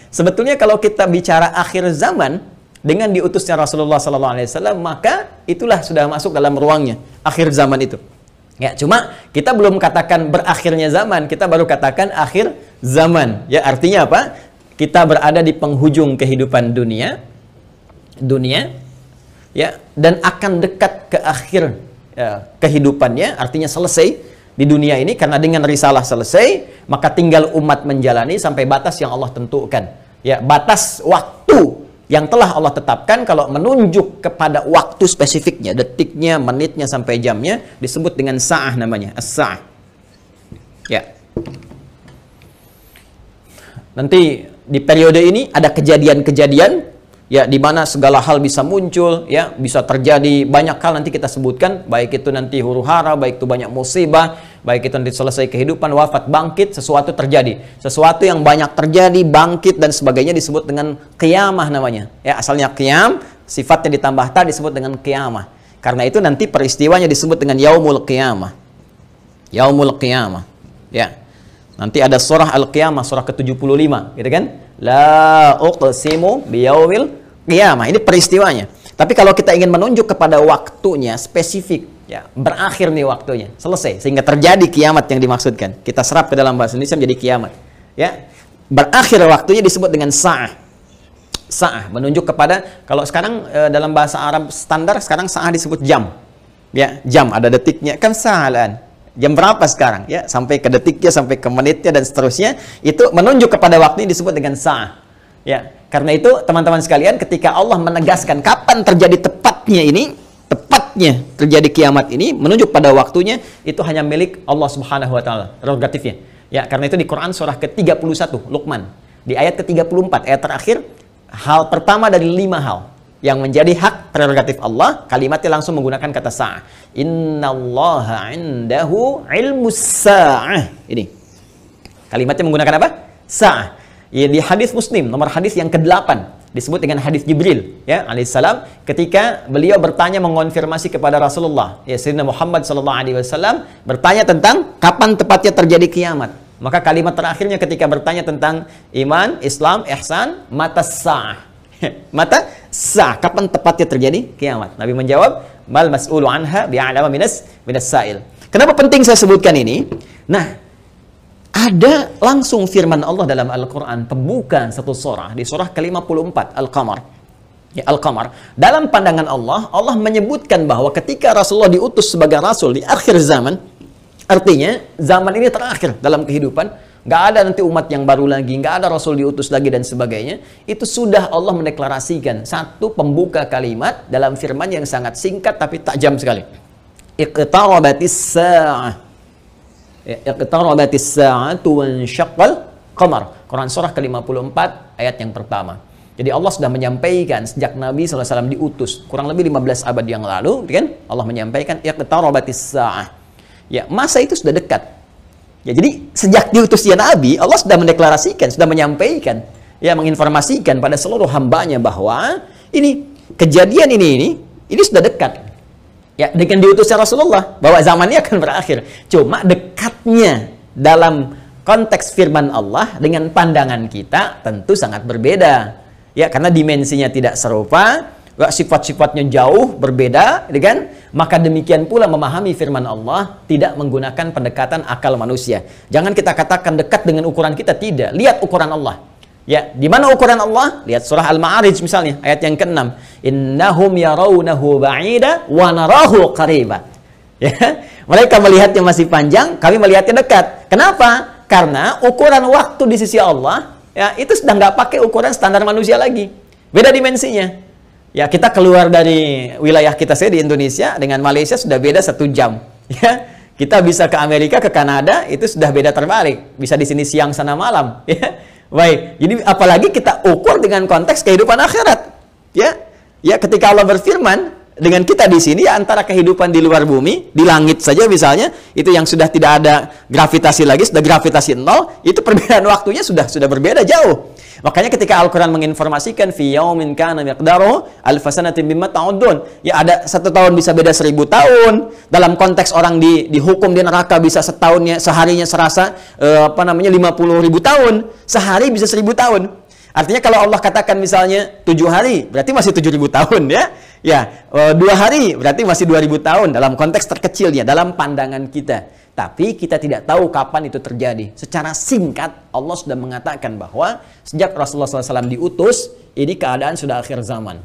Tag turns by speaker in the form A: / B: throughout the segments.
A: Sebetulnya kalau kita bicara akhir zaman dengan diutusnya Rasulullah SAW, maka itulah sudah masuk dalam ruangnya akhir zaman itu. Ya, cuma kita belum katakan berakhirnya zaman, kita baru katakan akhir zaman. Ya, artinya apa? Kita berada di penghujung kehidupan dunia, ya, dan akan dekat ke akhir kehidupannya, artinya selesai di dunia ini, karena dengan risalah selesai, maka tinggal umat menjalani sampai batas yang Allah tentukan. Ya, batas waktu yang telah Allah tetapkan, kalau menunjuk kepada waktu spesifiknya, detiknya, menitnya, sampai jamnya, disebut dengan sa'ah namanya, as-sa'ah. Ya. Nanti di periode ini ada kejadian-kejadian, ya, di mana segala hal bisa muncul, ya, bisa terjadi banyak hal nanti kita sebutkan, baik itu nanti huru-hara, baik itu banyak musibah, baik itu nanti selesai kehidupan, wafat, bangkit, sesuatu terjadi. Sesuatu yang banyak terjadi, bangkit, dan sebagainya disebut dengan qiyamah namanya. Ya, asalnya qiyam, sifatnya ditambah ta disebut dengan qiyamah. Karena itu nanti peristiwanya disebut dengan yaumul qiyamah. Yaumul qiyamah. Ya. Nanti ada surah Al-Qiyamah, surah ke-75, gitu kan? La uqsimu biyaumil qiyamah. Ini peristiwanya. Tapi kalau kita ingin menunjuk kepada waktunya spesifik, ya, berakhir nih waktunya, selesai, sehingga terjadi kiamat yang dimaksudkan. Kita serap ke dalam bahasa Indonesia menjadi kiamat. Ya, berakhir waktunya disebut dengan sa'ah. Sa'ah menunjuk kepada, kalau sekarang dalam bahasa Arab standar sekarang sa'ah disebut jam. Ya, jam ada detiknya. Kan sa'alan. Jam berapa sekarang? Ya, sampai ke detiknya, sampai ke menitnya, dan seterusnya. Itu menunjuk kepada waktu ini disebut dengan sa'ah. Ya, karena itu teman-teman sekalian, ketika Allah menegaskan kapan terjadi tepatnya terjadi kiamat ini, menunjuk pada waktunya, itu hanya milik Allah Subhanahu wa taala, prerogatifnya. Ya, karena itu di Quran surah ke-31 Luqman, di ayat ke-34, ayat terakhir, hal pertama dari 5 hal yang menjadi hak prerogatif Allah, kalimatnya langsung menggunakan kata sa'ah. Innallaha 'indahu 'ilmus sa'ah. Ini. Kalimatnya menggunakan apa? Sa'ah. Ya, di hadis Muslim, nomor hadis yang ke-8, disebut dengan hadis Jibril, ya, alaihissalam, ketika beliau bertanya mengonfirmasi kepada Rasulullah, ya, Sayyidina Muhammad SAW, bertanya tentang kapan tepatnya terjadi kiamat. Maka kalimat terakhirnya ketika bertanya tentang iman, Islam, ihsan, mata sa'ah. Mata sah, kapan tepatnya terjadi kiamat? Nabi menjawab, mal mas'ulu anha bi'alama minas sa'il. Kenapa penting saya sebutkan ini? Nah, ada langsung firman Allah dalam Al-Quran, pembukaan satu surah, di surah ke-54 Al-Qamar. Ya, Al-Qamar. Dalam pandangan Allah, Allah menyebutkan bahwa ketika Rasulullah diutus sebagai Rasul di akhir zaman, artinya zaman ini terakhir dalam kehidupan, nggak ada nanti umat yang baru lagi, nggak ada Rasul diutus lagi, dan sebagainya. Itu sudah Allah mendeklarasikan satu pembuka kalimat dalam firman yang sangat singkat tapi tajam sekali. Iqtarabatis sa'ah. Iqtarabatis sa'atu wansyaqqal qamar. Quran surah ke-54 ayat yang pertama. Jadi Allah sudah menyampaikan sejak Nabi SAW diutus kurang lebih 15 abad yang lalu, kan? Allah menyampaikan iqtarabatis sa'ah. Ya, masa itu sudah dekat. Ya, jadi sejak diutusnya Nabi, Allah sudah mendeklarasikan, sudah menyampaikan, ya, menginformasikan pada seluruh hambanya bahwa ini kejadian ini sudah dekat. Ya, dengan diutusnya Rasulullah, bahwa zamannya akan berakhir. Cuma dekatnya dalam konteks firman Allah dengan pandangan kita tentu sangat berbeda. Ya, karena dimensinya tidak serupa, sifat-sifatnya jauh berbeda, kan? Maka demikian pula memahami firman Allah tidak menggunakan pendekatan akal manusia. Jangan kita katakan dekat dengan ukuran kita, tidak. Lihat ukuran Allah. Ya, di mana ukuran Allah? Lihat surah Al-Ma'arij misalnya, ayat yang ke-6. Innahum yarawnahu ba'ida wa narahu qariba. Ya, mereka melihatnya masih panjang, kami melihatnya dekat. Kenapa? Karena ukuran waktu di sisi Allah, ya, itu sudah nggak pakai ukuran standar manusia lagi. Beda dimensinya. Ya, kita keluar dari wilayah kita saya di Indonesia dengan Malaysia sudah beda 1 jam. Ya, kita bisa ke Amerika, ke Kanada, itu sudah beda terbalik. Bisa di sini siang, sana malam. Ya, baik. Jadi apalagi kita ukur dengan konteks kehidupan akhirat. Ya, ya, ketika Allah berfirman dengan kita di sini, ya, antara kehidupan di luar bumi, di langit saja misalnya, itu yang sudah tidak ada gravitasi lagi, sudah gravitasi 0, itu perbedaan waktunya sudah berbeda jauh. Makanya ketika Al-Quran menginformasikan fi yaumin kana miqdaruhu alf sanatin mimma ta'udun, ya, ada 1 tahun bisa beda 1000 tahun. Dalam konteks orang dihukum di neraka bisa seharinya serasa 50.000 tahun, sehari bisa 1000 tahun. Artinya kalau Allah katakan misalnya 7 hari, berarti masih 7.000 tahun ya. Ya, 2 hari berarti masih 2.000 tahun dalam konteks terkecilnya, dalam pandangan kita. Tapi kita tidak tahu kapan itu terjadi. Secara singkat, Allah sudah mengatakan bahwa sejak Rasulullah SAW diutus, ini keadaan sudah akhir zaman.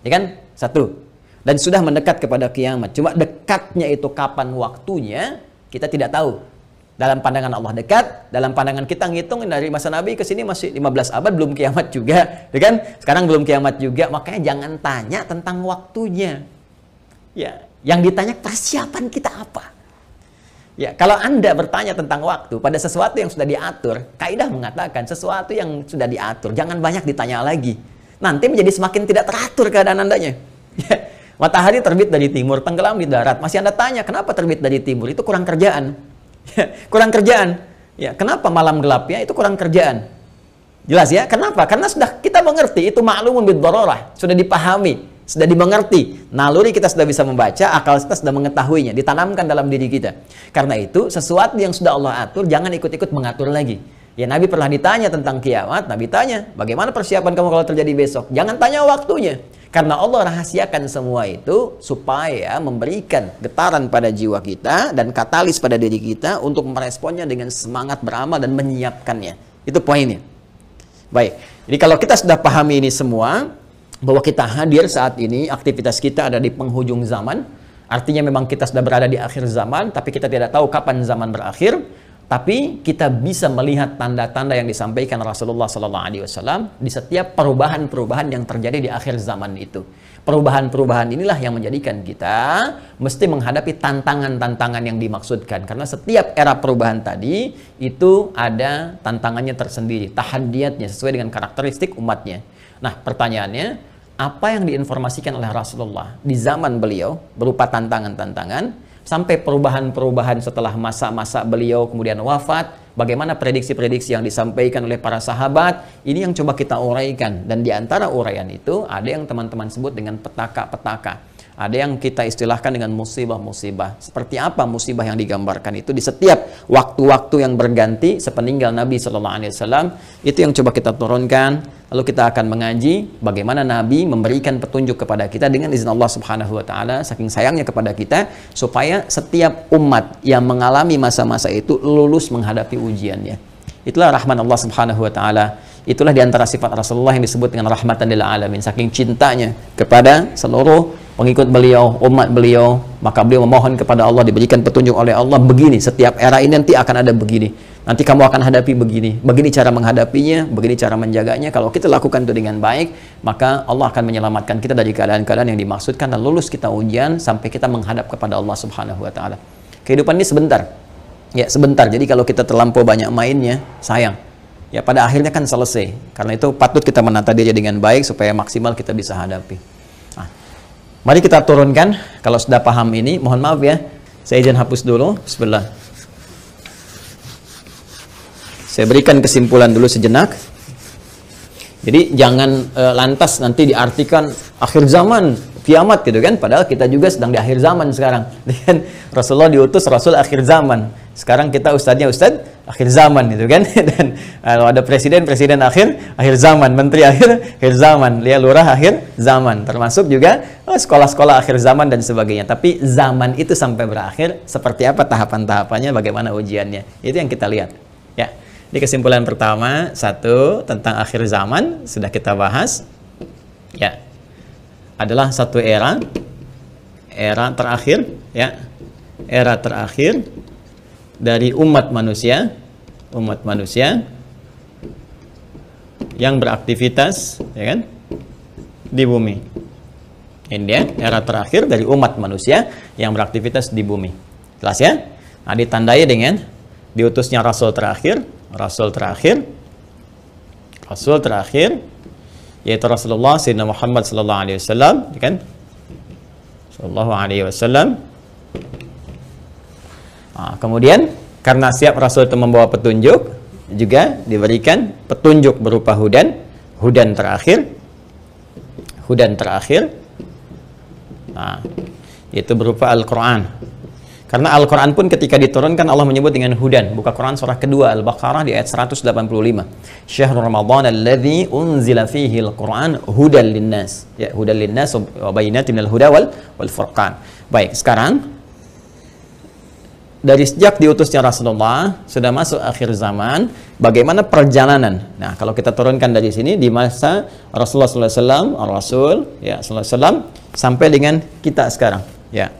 A: Ya kan? Satu. Dan sudah mendekat kepada kiamat. Cuma dekatnya itu kapan waktunya, kita tidak tahu. Dalam pandangan Allah dekat, dalam pandangan kita ngitung dari masa Nabi ke sini masih 15 abad, belum kiamat juga, ya kan? Sekarang belum kiamat juga, makanya jangan tanya tentang waktunya. Ya, yang ditanya persiapan kita apa? Ya, kalau Anda bertanya tentang waktu pada sesuatu yang sudah diatur, kaidah mengatakan sesuatu yang sudah diatur, jangan banyak ditanya lagi. Nanti menjadi semakin tidak teratur keadaan Andanya. Ya, matahari terbit dari timur, tenggelam di darat, masih Anda tanya kenapa terbit dari timur? Itu kurang kerjaan. Kurang kerjaan. Ya, kenapa malam gelapnya? Itu kurang kerjaan. Jelas ya? Kenapa? Karena sudah kita mengerti, itu ma'lumun bid-darurah, sudah dipahami, sudah dimengerti. Naluri kita sudah bisa membaca, akal kita sudah mengetahuinya, ditanamkan dalam diri kita. Karena itu, sesuatu yang sudah Allah atur, jangan ikut-ikut mengatur lagi. Ya, Nabi pernah ditanya tentang kiamat, Nabi tanya, bagaimana persiapan kamu kalau terjadi besok? Jangan tanya waktunya. Karena Allah rahasiakan semua itu supaya memberikan getaran pada jiwa kita dan katalis pada diri kita untuk meresponnya dengan semangat beramal dan menyiapkannya. Itu poinnya. Baik, jadi kalau kita sudah pahami ini semua, bahwa kita hadir saat ini, aktivitas kita ada di penghujung zaman, artinya memang kita sudah berada di akhir zaman, tapi kita tidak tahu kapan zaman berakhir. Tapi kita bisa melihat tanda-tanda yang disampaikan Rasulullah SAW di setiap perubahan-perubahan yang terjadi di akhir zaman itu. Perubahan-perubahan inilah yang menjadikan kita mesti menghadapi tantangan-tantangan yang dimaksudkan. Karena setiap era perubahan tadi itu ada tantangannya tersendiri, tahadiyatnya sesuai dengan karakteristik umatnya. Nah, pertanyaannya, apa yang diinformasikan oleh Rasulullah di zaman beliau berupa tantangan-tantangan, sampai perubahan-perubahan setelah masa-masa beliau kemudian wafat, bagaimana prediksi-prediksi yang disampaikan oleh para sahabat, ini yang coba kita uraikan. Dan di antara uraian itu, ada yang teman-teman sebut dengan petaka-petaka. Ada yang kita istilahkan dengan musibah-musibah. Seperti apa musibah yang digambarkan itu di setiap waktu-waktu yang berganti sepeninggal Nabi SAW, itu yang coba kita turunkan. Lalu kita akan mengaji bagaimana Nabi memberikan petunjuk kepada kita dengan izin Allah Subhanahu wa taala, saking sayangnya kepada kita, supaya setiap umat yang mengalami masa-masa itu lulus menghadapi ujiannya. Itulah rahmat Allah Subhanahu wa taala. Itulah diantara sifat Rasulullah yang disebut dengan rahmatan lil alamin, saking cintanya kepada seluruh pengikut beliau, umat beliau, maka beliau memohon kepada Allah diberikan petunjuk oleh Allah, begini, setiap era ini nanti akan ada begini. Nanti kamu akan hadapi begini, begini cara menghadapinya, begini cara menjaganya. Kalau kita lakukan itu dengan baik, maka Allah akan menyelamatkan kita dari keadaan-keadaan yang dimaksudkan dan lulus kita ujian sampai kita menghadap kepada Allah Subhanahu wa taala. Kehidupan ini sebentar. Ya, sebentar. Jadi kalau kita terlampau banyak mainnya, sayang. Ya, pada akhirnya kan selesai. Karena itu patut kita menata diri dengan baik supaya maksimal kita bisa hadapi. Nah, mari kita turunkan. Kalau sudah paham ini, mohon maaf ya, saya izin hapus dulu. Bismillah. Saya berikan kesimpulan dulu sejenak. Jadi jangan lantas nanti diartikan akhir zaman, kiamat gitu kan. Padahal kita juga sedang di akhir zaman sekarang. Dan Rasulullah diutus Rasul akhir zaman. Sekarang kita ustadznya ustadz akhir zaman gitu kan. Dan kalau ada presiden akhir zaman, menteri akhir zaman, lihat lurah akhir zaman. Termasuk juga sekolah-sekolah akhir zaman dan sebagainya. Tapi zaman itu sampai berakhir seperti apa tahapan-tahapannya, bagaimana ujiannya. Itu yang kita lihat. Ya. Di kesimpulan pertama, satu, tentang akhir zaman, sudah kita bahas. Ya, adalah satu era terakhir, ya, era terakhir dari umat manusia yang beraktivitas, ya kan, di bumi. Ini dia, era terakhir dari umat manusia yang beraktivitas di bumi. Jelas ya? Nah, ditandai dengan diutusnya Rasul terakhir, yaitu Rasulullah Sayyidina Muhammad sallallahu alaihi wasallam, kan? Sallallahu alaihi wasallam. Nah, kemudian karena siap Rasul itu membawa petunjuk, juga diberikan petunjuk berupa hudan terakhir. Nah, itu berupa Al-Qur'an. Karena Al-Quran pun ketika diturunkan Allah menyebut dengan hudan. Buka Quran surah kedua Al-Baqarah di ayat 185. Syahrul Ramadan alladzi unzila fihi al-Quran hudan linnas. Ya, hudan linnas wa bayyinatin minal huda wal furqan. Baik, sekarang dari sejak diutusnya Rasulullah sudah masuk akhir zaman, bagaimana perjalanan? Nah, kalau kita turunkan dari sini di masa Rasulullah SAW, Rasul ya SAW sampai dengan kita sekarang, ya.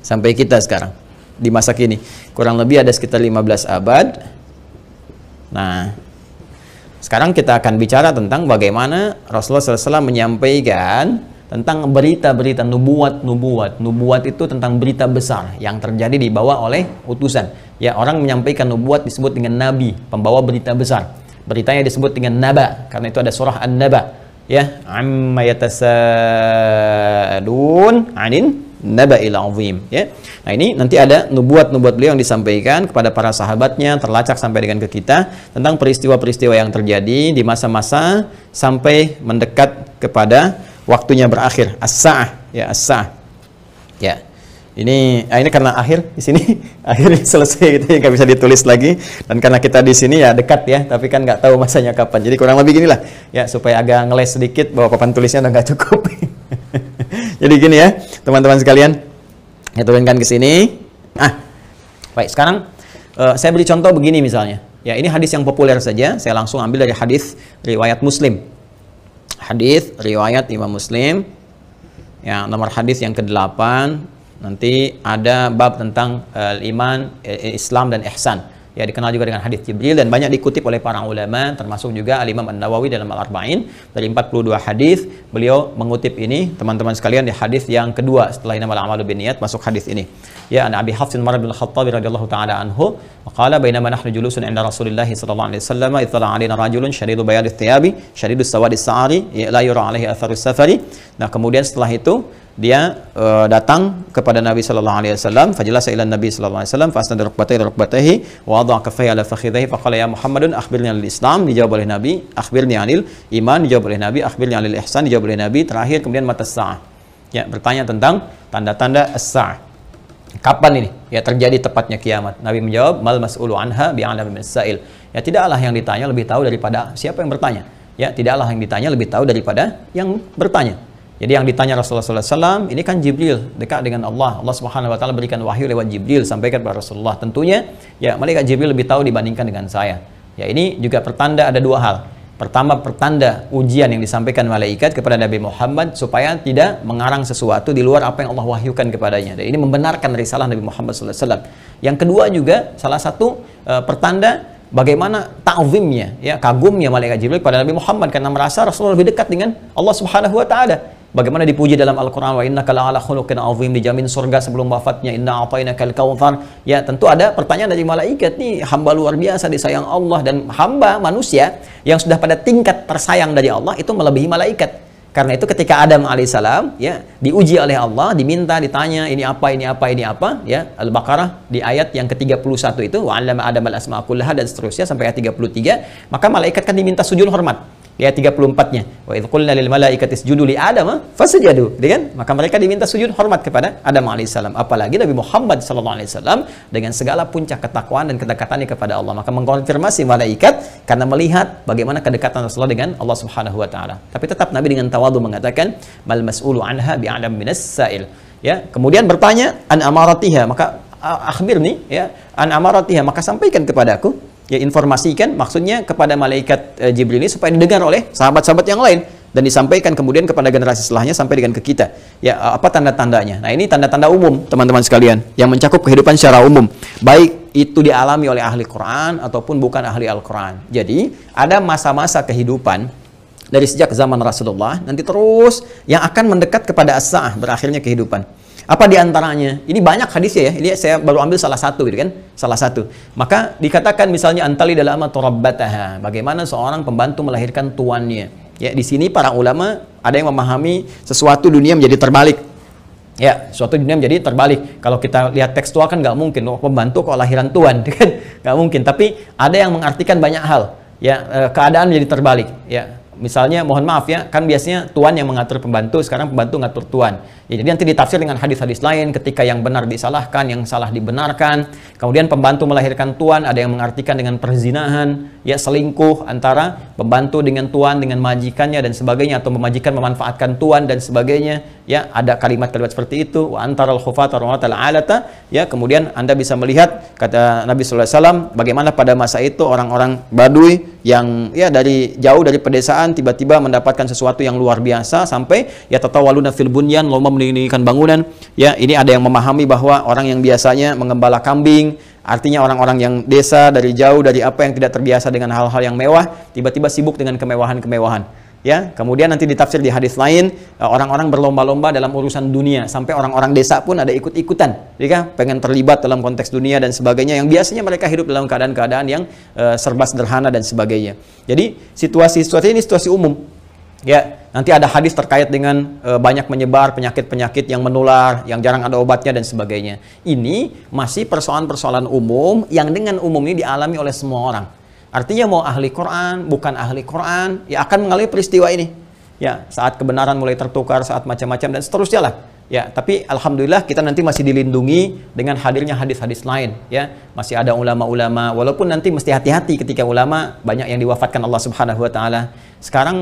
A: Sampai kita sekarang di masa kini kurang lebih ada sekitar 15 abad. Nah, sekarang kita akan bicara tentang bagaimana Rasulullah SAW menyampaikan tentang berita-berita nubuat. Nubuat itu tentang berita besar yang terjadi dibawa oleh utusan. Ya, orang menyampaikan nubuat disebut dengan nabi, pembawa berita besar. Beritanya disebut dengan naba, karena itu ada surah An-Naba. Ya, amma yatasaalun 'anin naba'il 'azim, ya. Nah, ini nanti ada nubuat-nubuat beliau yang disampaikan kepada para sahabatnya, terlacak sampai dengan ke kita tentang peristiwa-peristiwa yang terjadi di masa-masa sampai mendekat kepada waktunya berakhir, as-sa'ah, ya, as-sa'ah. Ya. Ini karena akhir di sini akhirnya selesai gitu, nggak bisa ditulis lagi, dan karena kita di sini ya dekat ya, tapi kan nggak tahu masanya kapan. Jadi kurang lebih ginilah ya, supaya agak ngeles sedikit bahwa papan tulisnya udah nggak cukup. Jadi gini ya, teman-teman sekalian, saya turunkan ke sini. Baik, sekarang saya beri contoh begini misalnya. Ya, ini hadis yang populer saja, saya langsung ambil dari hadis riwayat Muslim. Hadis riwayat Imam Muslim. Ya, nomor hadis yang ke-8. Nanti ada bab tentang iman, Islam dan ihsan. Ya, dikenal juga dengan hadis Jibril dan banyak dikutip oleh para ulama, termasuk juga Al-Imam An-Nawawi dalam Al-Arba'in. Dari 42 hadis beliau mengutip ini, teman-teman sekalian, di hadis yang kedua setelah innamal a'malu binniyat, masuk hadis ini. Ya, an Abi Hafsin Umar bin Khattab radhiyallahu taala anhu, qala bainama nahnu julusun 'inda Rasulillah sallallahu alaihi wasallam, ittala 'alaina rajulun shadidu bayadit thiyabi, shadidus sawadis sa'ari, la yura 'alaihi atharus safari. Nah, kemudian setelah itu dia datang kepada Nabi sallallahu alaihi wasallam, fajalasa ila Nabi sallallahu alaihi wasallam, fasnada rukbatayhi wa wada'a kaffayhi ala fakhidhihi, faqala ya Muhammadun akhbirni 'anil Islam, dijawab oleh Nabi, akhbirni 'anil iman, dijawab oleh Nabi, akhbirni 'anil ihsan, dijawab oleh Nabi, terakhir kemudian mata sa'ah. Ya, bertanya tentang tanda-tanda as-sa'ah. Kapan ini ya terjadi tepatnya kiamat? Nabi menjawab, mal mas'ulu anha bi'alami min as-sa'il. Ya, tidaklah yang ditanya lebih tahu daripada siapa yang bertanya. Ya, tidaklah yang ditanya lebih tahu daripada yang bertanya. Jadi yang ditanya Rasulullah SAW ini kan Jibril, dekat dengan Allah. Allah Subhanahu Wa Taala berikan wahyu lewat Jibril sampaikan kepada Rasulullah. Tentunya ya malaikat Jibril lebih tahu dibandingkan dengan saya. Ya, ini juga pertanda ada dua hal. Pertama, pertanda ujian yang disampaikan malaikat kepada Nabi Muhammad supaya tidak mengarang sesuatu di luar apa yang Allah wahyukan kepadanya. Dan ini membenarkan risalah Nabi Muhammad SAW. Yang kedua juga salah satu pertanda bagaimana ta'zimnya, ya, kagumnya malaikat Jibril pada Nabi Muhammad karena merasa Rasulullah lebih dekat dengan Allah Subhanahu Wa Taala. Bagaimana dipuji dalam Al-Quran, wa innaka la'ala khuluqin 'azim, dijamin surga sebelum wafatnya, inna a'tainakal kautsar. Ya, tentu ada pertanyaan dari malaikat, nih hamba luar biasa disayang Allah, dan hamba manusia yang sudah pada tingkat tersayang dari Allah itu melebihi malaikat. Karena itu ketika Adam alaihissalam ya diuji oleh Allah, diminta, ditanya ini apa, ya, Al-Baqarah di ayat yang ke-31 itu, wa 'allama Adam al-asma'a kullaha, dan seterusnya sampai ayat 33, maka malaikat kan diminta sujud hormat. Di ayat 34-nya, wa idz qulna lil malaikati isjudu li Adam fasajadu, kan? Maka mereka diminta sujud hormat kepada Adam alaihissalam. Apalagi Nabi Muhammad sallallahu alaihi wasallam dengan segala puncak ketakwaan dan kedekatannya kepada Allah, maka mengkonfirmasi malaikat karena melihat bagaimana kedekatan Rasulullah dengan Allah Subhanahu wa taala. Tapi tetap Nabi dengan tawadhu mengatakan, mal mas'ulu anha bi'alam minas sa'il. Ya, kemudian bertanya an amaratiha, maka akhbirni, ya, an amaratiha, maka sampaikan kepadaku. Ya, informasikan maksudnya kepada malaikat Jibril ini supaya didengar oleh sahabat-sahabat yang lain dan disampaikan kemudian kepada generasi setelahnya sampai dengan ke kita. Ya, apa tanda-tandanya? Nah, ini tanda-tanda umum teman-teman sekalian yang mencakup kehidupan secara umum, baik itu dialami oleh ahli Quran ataupun bukan ahli Al-Quran. Jadi ada masa-masa kehidupan dari sejak zaman Rasulullah nanti terus yang akan mendekat kepada as-sa'ah, berakhirnya kehidupan. Apa diantaranya? Ini banyak hadisnya ya. Ini saya baru ambil salah satu, gitu kan? Salah satu. Maka dikatakan misalnya antali dalam turabbataha. Bagaimana seorang pembantu melahirkan tuannya. Ya, di sini para ulama ada yang memahami sesuatu dunia menjadi terbalik. Ya, suatu dunia menjadi terbalik. Kalau kita lihat tekstual kan nggak mungkin. Oh, pembantu kok lahiran tuan, kan? Nggak mungkin. Tapi ada yang mengartikan banyak hal. Ya, keadaan menjadi terbalik. Ya. misalnya mohon maaf ya, kan biasanya tuan yang mengatur pembantu, sekarang pembantu ngatur tuan. Ya, jadi nanti ditafsir dengan hadis-hadis lain, ketika yang benar disalahkan, yang salah dibenarkan. Kemudian pembantu melahirkan tuan, ada yang mengartikan dengan perzinahan, ya selingkuh antara pembantu dengan tuan, dengan majikannya dan sebagainya, atau majikan memanfaatkan tuan dan sebagainya. Ya, ada kalimat-kalimat seperti itu. Wa antaral khufata rawatal alata. Ya, kemudian Anda bisa melihat kata Nabi sallallahu alaihi wasallam bagaimana pada masa itu orang-orang Baduy yang ya dari jauh dari pedesaan tiba-tiba mendapatkan sesuatu yang luar biasa sampai ya tatawaluna fil bunyan, lomba mendirikan bangunan. Ya, ini ada yang memahami bahwa orang yang biasanya mengembala kambing, artinya orang-orang yang desa dari jauh dari apa yang tidak terbiasa dengan hal-hal yang mewah, tiba-tiba sibuk dengan kemewahan-kemewahan. Ya, kemudian nanti ditafsir di hadis lain, orang-orang berlomba-lomba dalam urusan dunia, sampai orang-orang desa pun ada ikut-ikutan, ya, pengen terlibat dalam konteks dunia dan sebagainya, yang biasanya mereka hidup dalam keadaan-keadaan yang serba sederhana dan sebagainya. Jadi situasi-situasi ini situasi umum. Ya, nanti ada hadis terkait dengan banyak menyebar penyakit-penyakit yang menular, yang jarang ada obatnya dan sebagainya. Ini masih persoalan-persoalan umum yang dengan umum ini dialami oleh semua orang. Artinya mau ahli Quran, bukan ahli Quran, ya akan mengalami peristiwa ini. Ya, saat kebenaran mulai tertukar, saat macam-macam dan seterusnya lah. Ya, tapi alhamdulillah kita nanti masih dilindungi dengan hadirnya hadis-hadis lain. Ya, masih ada ulama-ulama. Walaupun nanti mesti hati-hati ketika ulama banyak yang diwafatkan Allah Subhanahu Wa Taala. Sekarang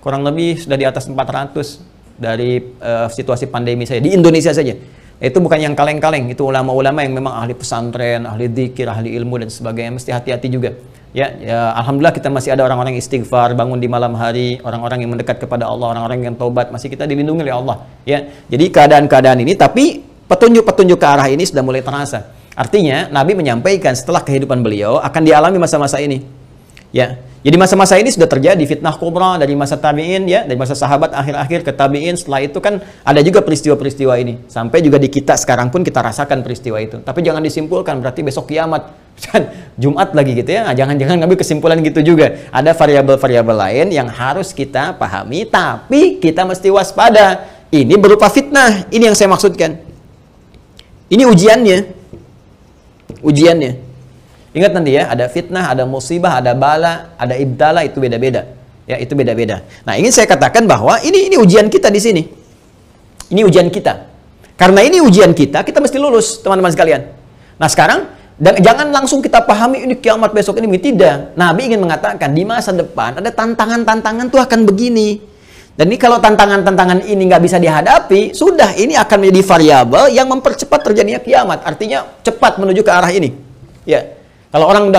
A: kurang lebih sudah di atas 400 dari situasi pandemi saja di Indonesia saja. Itu bukan yang kaleng-kaleng, itu ulama-ulama yang memang ahli pesantren, ahli dzikir, ahli ilmu dan sebagainya. Mesti hati-hati juga. Ya, alhamdulillah kita masih ada orang-orang yang istighfar, bangun di malam hari, orang-orang yang mendekat kepada Allah, orang-orang yang taubat, masih kita dilindungi oleh Allah. Ya, jadi keadaan-keadaan ini, tapi petunjuk-petunjuk ke arah ini sudah mulai terasa. Artinya Nabi menyampaikan setelah kehidupan beliau akan dialami masa-masa ini. Ya, jadi masa-masa ini sudah terjadi fitnah kubra dari masa tabi'in, ya, dari masa sahabat akhir-akhir ke tabi'in. Setelah itu kan ada juga peristiwa-peristiwa ini. Sampai juga di kita sekarang pun kita rasakan peristiwa itu. Tapi jangan disimpulkan berarti besok kiamat. Jumat lagi gitu ya. Jangan-jangan ngambil kesimpulan gitu juga. Ada variabel-variabel lain yang harus kita pahami, tapi kita mesti waspada. Ini berupa fitnah. Ini yang saya maksudkan. Ini ujiannya. Ujiannya. Ingat nanti ya, ada fitnah, ada musibah, ada bala, ada ibtala, itu beda-beda. Ya, itu beda-beda. Nah, ingin saya katakan bahwa ini ujian kita di sini. Ini ujian kita. Karena ini ujian kita mesti lulus, teman-teman sekalian. Nah, sekarang jangan langsung kita pahami ini kiamat besok ini. Tidak. Nabi ingin mengatakan di masa depan ada tantangan-tantangan tuh akan begini. Dan ini kalau tantangan-tantangan ini nggak bisa dihadapi, sudah ini akan menjadi variabel yang mempercepat terjadinya kiamat. Artinya cepat menuju ke arah ini. Ya. Kalau orang udah